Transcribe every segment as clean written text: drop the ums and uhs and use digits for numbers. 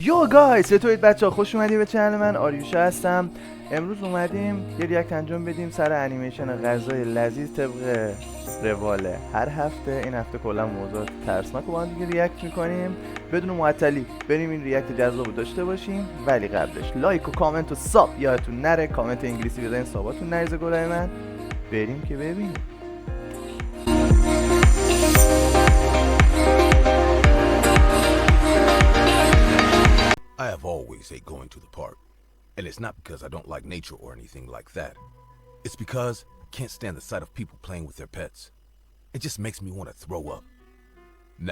یو گایز چطورید بچه‌ها؟ خوش اومدید به چنل من. آریوشه هستم. امروز اومدیم یه ریاکت انجام بدیم سر انیمیشن غذای لذیذ طبق روال هر هفته. این هفته کلا موضوع ترسناک رو با هم دیگه ریاکت میکنیم. بدون معطلی بریم این ریاکت جذاب رو داشته باشیم، ولی قبلش لایک و کامنت و ساب یادتون نره. کامنت انگلیسی بزنین، ساباتون نریزه گلای من. بریم که ببینیم. I have always hated going to the park, and it's not because I don't like nature or anything like that. It's because I can't stand the sight of people playing with their pets. It just makes me want to throw up.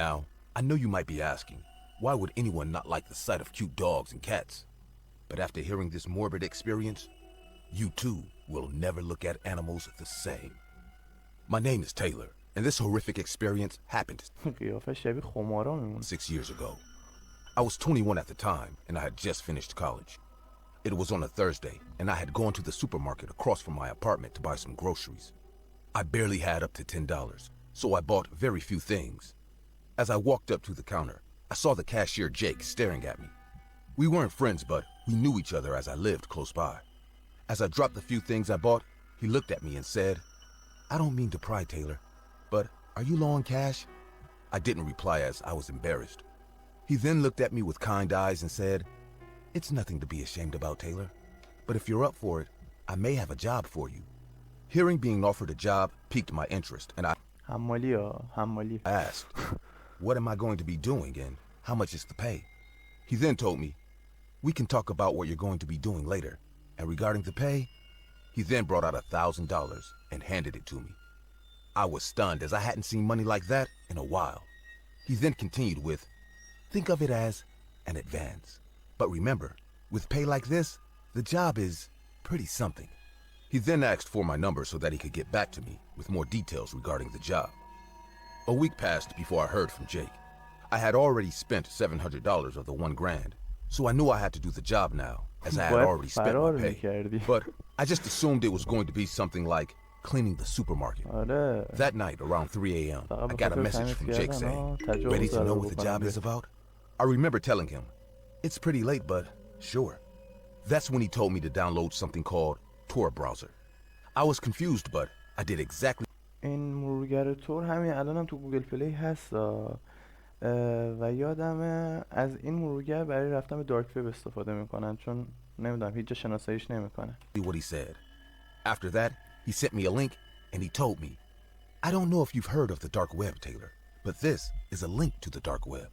Now, I know you might be asking, why would anyone not like the sight of cute dogs and cats? But after hearing this morbid experience, you too will never look at animals the same. My name is Taylor, and this horrific experience happened 6 years ago. I was 21 at the time, and I had just finished college. It was on a Thursday, and I had gone to the supermarket across from my apartment to buy some groceries. I barely had up to $10, so I bought very few things. As I walked up to the counter, I saw the cashier Jake staring at me. We weren't friends, but we knew each other as I lived close by. As I dropped the few things I bought, he looked at me and said, "I don't mean to pry, Taylor, but are you low on cash?" I didn't reply as I was embarrassed. He then looked at me with kind eyes and said, "It's nothing to be ashamed about, Taylor. But if you're up for it, I may have a job for you." Hearing being offered a job piqued my interest, and I asked, "What am I going to be doing and how much is the pay?" He then told me, "We can talk about what you're going to be doing later. And regarding the pay," he then brought out $1,000 and handed it to me. I was stunned as I hadn't seen money like that in a while. He then continued with, "Think of it as an advance. But remember, with pay like this, the job is pretty something." He then asked for my number so that he could get back to me with more details regarding the job. A week passed before I heard from Jake. I had already spent $700 of the $1,000, so I knew I had to do the job now, as I had already spent my pay. But I just assumed it was going to be something like cleaning the supermarket. That night, around 3 a.m., I got a message from Jake saying, "Ready to know what the job is about?" I remember telling him, "It's pretty late, but sure." That's when he told me to download something called Tor browser. I was confused, but I did exactly. این مرورگر تور همین الانم تو گوگل پلی هست و یادمه از این مرورگر برای رفتن به دارک وب استفاده میکنن، چون نمیدونم هیچ جا شناساییش نمیکنه. What he said. After that, he sent me a link and he told me, "I don't know if you've heard of the dark web, Taylor, but this is a link to the dark web."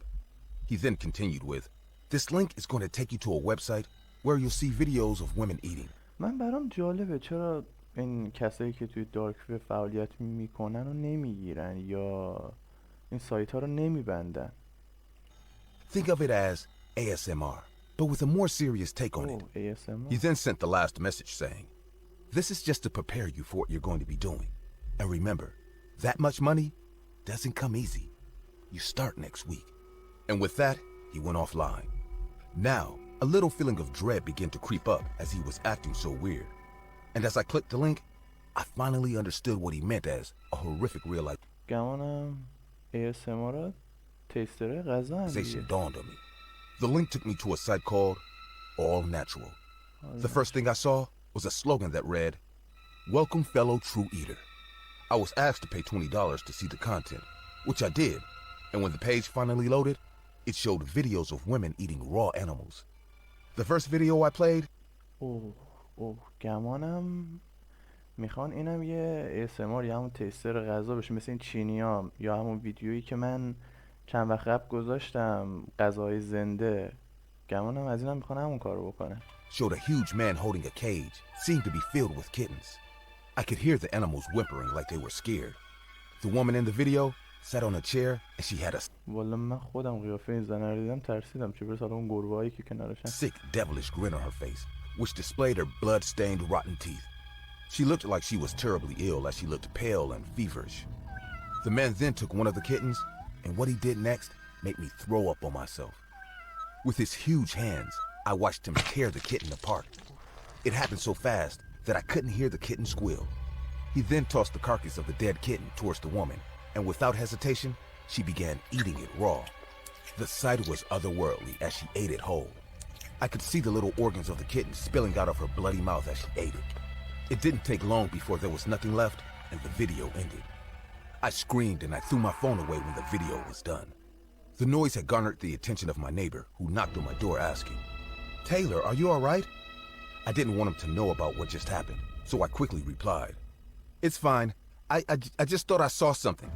He then continued with, "This link is going to take you to a website where you'll see videos of women eating." من برام جالبه چرا این کسایی که توی دارک وب فعالیت میکنن رو نمیگیرن یا این سایت ها رو نمیبندن. Think of it as ASMR, but with a more serious take on it. ASMR? He then sent the last message saying, "This is just to prepare you for what you're going to be doing. And remember, that much money doesn't come easy. You start next week." And with that, he went offline. Now, a little feeling of dread began to creep up as he was acting so weird. And as I clicked the link, I finally understood what he meant as a horrific گمانم ASMR تیستر غذا realization dawned on me. The link took me to a site called All Natural. The first thing I saw was a slogan that read, "Welcome fellow true eater." I was asked to pay $20 to see the content, which I did. And when the page finally loaded, it showed videos of women eating raw animals. The first video I played. گمانم میخوان اینم یه ASMR یا همون تیستر غذا بشه مثل این چینیام، یا همون ویدیویی که من چند وقت قبل گذاشتم غذای زنده. گمانم از اینم میخوان همون کارو بکنه. Showed a huge man holding a cage, seemed to be filled with kittens. I could hear the animals whimpering like they were scared. The woman in the video sat on a chair and she had a والا من خودم قیافه این زنه رو دیدم ترسیدم، چه برسه اون گربه‌ای که کنارشن. sick, devilish grin on her face, which displayed her blood-stained, rotten teeth. She looked like she was terribly ill, as she looked pale and feverish. The man then took one of the kittens, and what he did next made me throw up on myself. With his huge hands, I watched him tear the kitten apart. It happened so fast that I couldn't hear the kitten squeal. He then tossed the carcass of the dead kitten towards the woman, and without hesitation, she began eating it raw. The sight was otherworldly as she ate it whole. I could see the little organs of the kitten spilling out of her bloody mouth as she ate it. It didn't take long before there was nothing left and the video ended. I screamed and I threw my phone away when the video was done. The noise had garnered the attention of my neighbor, who knocked on my door asking, "Taylor, are you all right?" I didn't want him to know about what just happened, so I quickly replied, "It's fine. I just thought I saw something."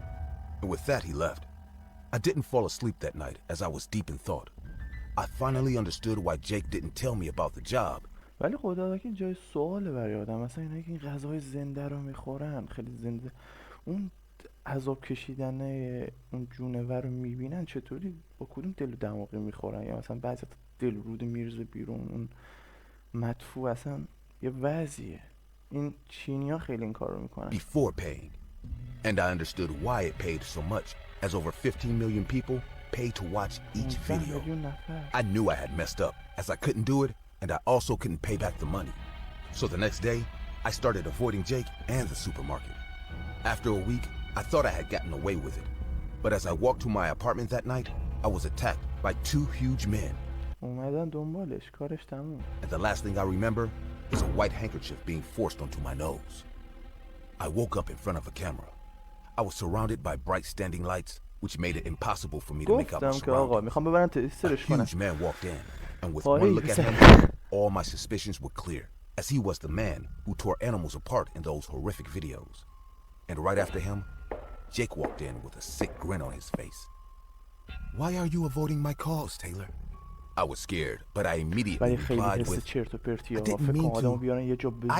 And with that, he left. I didn't fall asleep that night as I was deep in thought. I finally understood why Jake didn't tell me about the job. ولی خدا که جای سواله برای آدم، مثلا اینایی که این غذای زنده رو میخورن، خیلی زنده، اون عذاب کشیدن اون جونور رو میبینن چطوری، با کدوم دل و دماغی میخورن، یا مثلا بعضی دل رود میرزه بیرون، اون مدفوع، اصلا یه وضعیه. این چینی ها خیلی این کار رو میکنن. Before paying. And I understood why it paid so much, as over 15 million people paid to watch each video. I knew I had messed up, as I couldn't do it, and I also couldn't pay back the money. So the next day, I started avoiding Jake and the supermarket. After a week, I thought I had gotten away with it. But as I walked to my apartment that night, I was attacked by two huge men. اومدن دنبالش، کارش تموم. And the last thing I remember is a white handkerchief being forced onto my nose. I woke up in front of a camera. I was surrounded by bright standing lights, which made it impossible for me to make out my surroundings. A huge man walked in, and with one look at him, all my suspicions were clear, as he was the man who tore animals apart in those horrific videos. And right after him, Jake walked in with a sick grin on his face. "Why are you avoiding my calls, Taylor?" I was scared, but I immediately replied with, "I didn't mean to.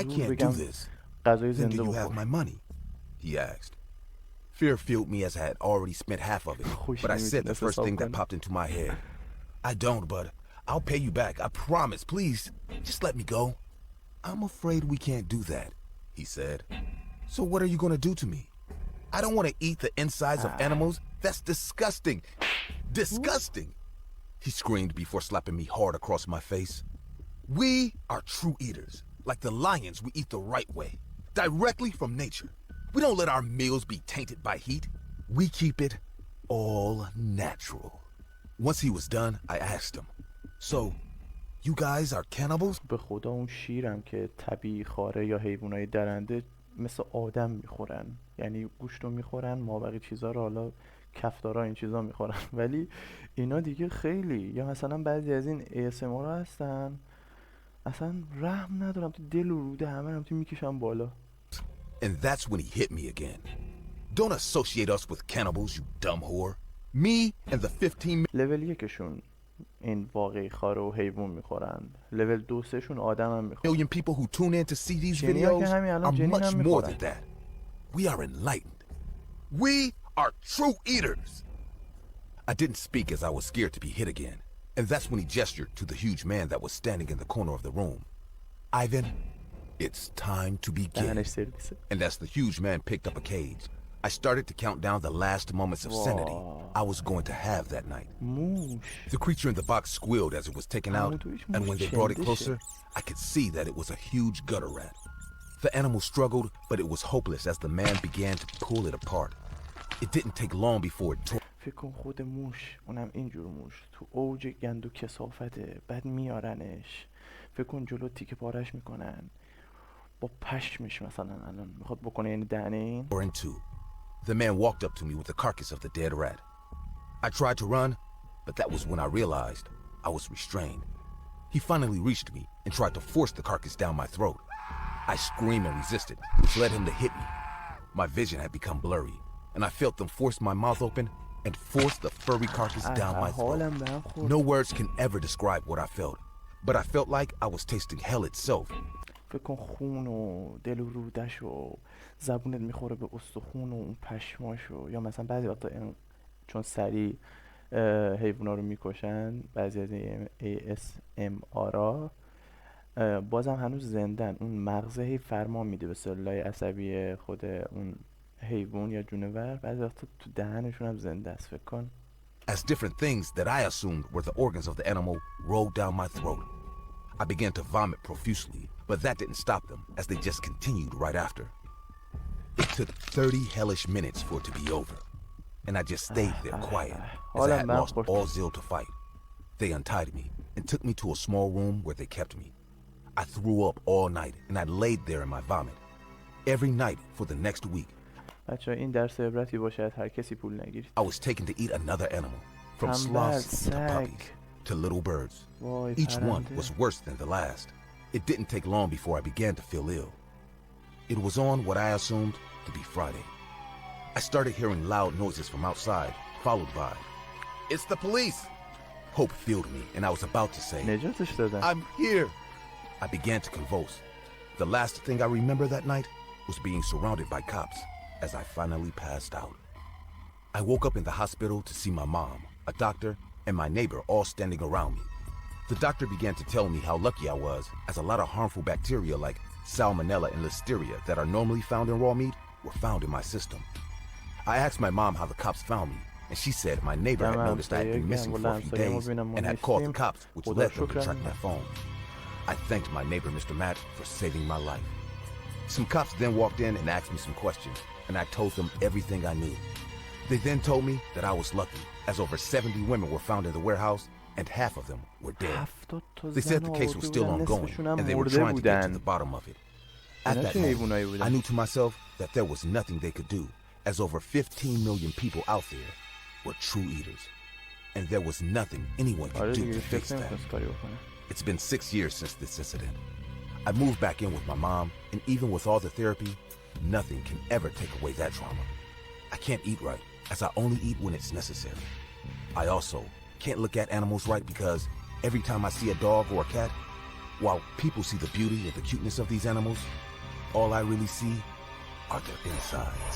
I can't do this. Then do you have my money?" He asked. Fear filled me as I had already spent half of it, but I said the first thing that popped into my head. "I don't, but I'll pay you back. I promise. Please, just let me go." "I'm afraid we can't do that," he said. "So what are you going to do to me?" "I don't want to eat the insides of animals. That's disgusting. Disgusting," he screamed before slapping me hard across my face. "We are true eaters. Like the lions, we eat the right way, directly from nature. We don't let our meals be tainted by heat. We keep it all natural." Once he was done, I asked him, "So, you guys are cannibals?" به خدا اون شیرم که طبیعی خاره یا حیوانای درنده مثل آدم میخورن، یعنی گوشتو میخورن، مابقی چیزا رو حالا کفتارا این چیزا میخورن، ولی اینا دیگه خیلی، یا مثلا بعضی از این ASMR هستن اصلا رحم ندارم، تو دل و روده همه هم تو میکشم بالا. And that's when he hit me again. "Don't associate us with cannibals, you dumb whore. Me and the 15 لول یکشون این واقعی خاره و حیوان میخورن، لول دو سهشون آدم هم میخورن. million people who tune in to see these videos are much more than that. We are enlightened. We are true eaters." I didn't speak as I was scared to be hit again, and that's when he gestured to the huge man that was standing in the corner of the room. "Ivan, it's time to begin." And as the huge man picked up a cage, I started to count down the last moments of sanity I was going to have that night. The creature in the box squealed as it was taken out, and when they brought it closer, I could see that it was a huge gutter rat. The animal struggled, but it was hopeless as the man began to pull it apart. It didn't take long before it tore. فکر کن خود موش، اونم اینجور موش، تو اوج گند و کثافته، بعد میارنش، فکر کن جلو تیکه پارش میکنن با پشمش، مثلا الان میخواد بکنه یعنی دهنه این. Or in two. The man walked up to me with the carcass of the dead rat. I tried to run, but that was when I realized I was restrained. He finally reached me and tried to force the carcass down my throat. I screamed and resisted, which led him to hit me. My vision had become blurry, and I felt them force my mouth open and force the furry carcass down my throat. No words can ever describe what I felt, but I felt like I was tasting hell itself. فکر کن خون و دل و رودش و زبونت میخوره به استخون و اون پشماشو، یا مثلا بعضی وقتا چون سریع حیوونا رو میکشن، بعضی از این ASMR بازم هنوز زندن، اون مغزه هی فرمان میده به سلولای عصبی خود اون حیوان یا جونور، بعضی وقتا تو دهنشون هم زنده است. فکر کن. As different things that I assumed were the organs of the animal rolled down my throat. I began to vomit profusely, but that didn't stop them, as they just continued right after. It took 30 hellish minutes for it to be over. and I just stayed there quiet as I حالم had به هم lost خورد. all zeal to fight. They untied me and took me to a small room where they kept me. I threw up all night and I laid there in my vomit. Every night for the next week, بچه‌ها این درس عبرتی باشه از هر کسی پول نگیرید. I was taken to eat another animal, from تنبل، sloths to سگ. puppies to little birds. وای Each one پرنده. was worse than the last. It didn't take long before I began to feel ill. It was on what I assumed to be Friday. I started hearing loud noises from outside, followed by, "It's the police!" Hope filled me, and I was about to say, نجاتش دادن. "I'm here!" I began to convulse. The last thing I remember that night was being surrounded by cops as I finally passed out. I woke up in the hospital to see my mom, a doctor, and my neighbor all standing around me. The doctor began to tell me how lucky I was, as a lot of harmful bacteria like salmonella and listeria that are normally found in raw meat were found in my system. I asked my mom how the cops found me, and she said my neighbor had noticed I had been missing for a few days and had called the cops, which led them to track my phone. I thanked my neighbor, Mr. Matt, for saving my life. Some cops then walked in and asked me some questions, and I told them everything I knew. They then told me that I was lucky, as over 70 women were found in the warehouse, and half of them were dead. 70 تا They said زن the case was still آورده بودن، ongoing, نصفشون هم and they were مرده trying to get to بودن. the bottom of it. At اینا that چه حیوانایی moment, بودن؟ I knew to myself that there was nothing they could do, as over 15 million people out there were true eaters, and there was nothing anyone آره could do دیگه to fix فکر that. نمی‌تونست کاری بکنه. It's been 6 years since this incident. I moved back in with my mom, and even with all the therapy, nothing can ever take away that trauma. I can't eat right, as I only eat when it's necessary. I also can't look at animals right because every time I see a dog or a cat, while people see the beauty and the cuteness of these animals, all I really see are their insides.